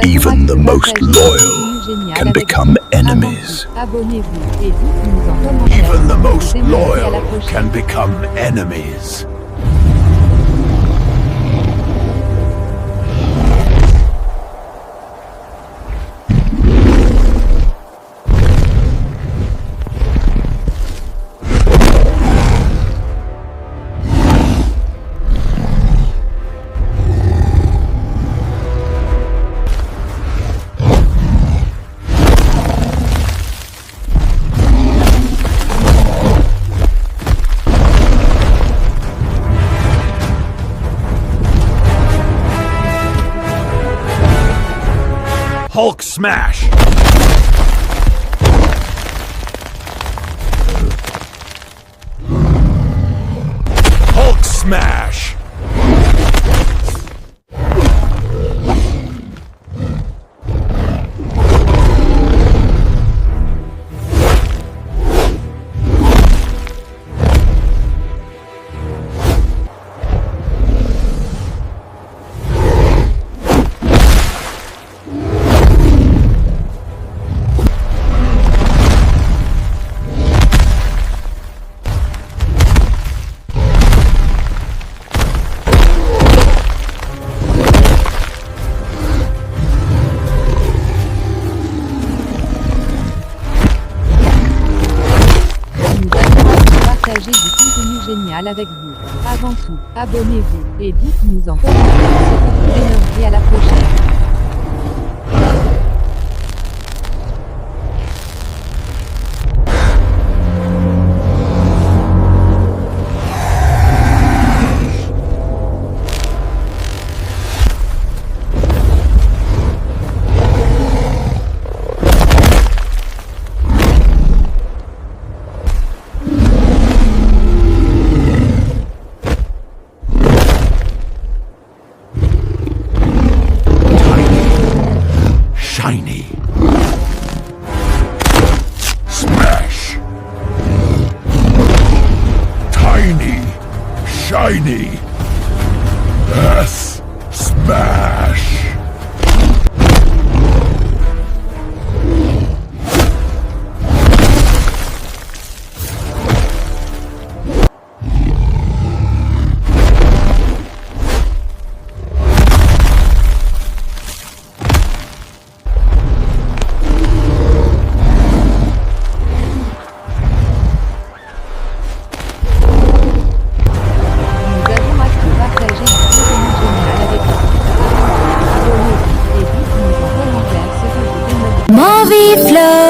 Even the most loyal can become enemies. Abonnez-vous et dites-nous en commentaire. Even the most Vous aimeriez à la loyal prochaine. can become enemies. Hulk smash! Hulk smash! Partagez du contenu génial avec vous. Avant tout, abonnez-vous et dites-nous en commentaire ce que vous aimeriez à la prochaine. Shiny. Smash. Tiny. Shiny. Yes. Smash. Movie Flow.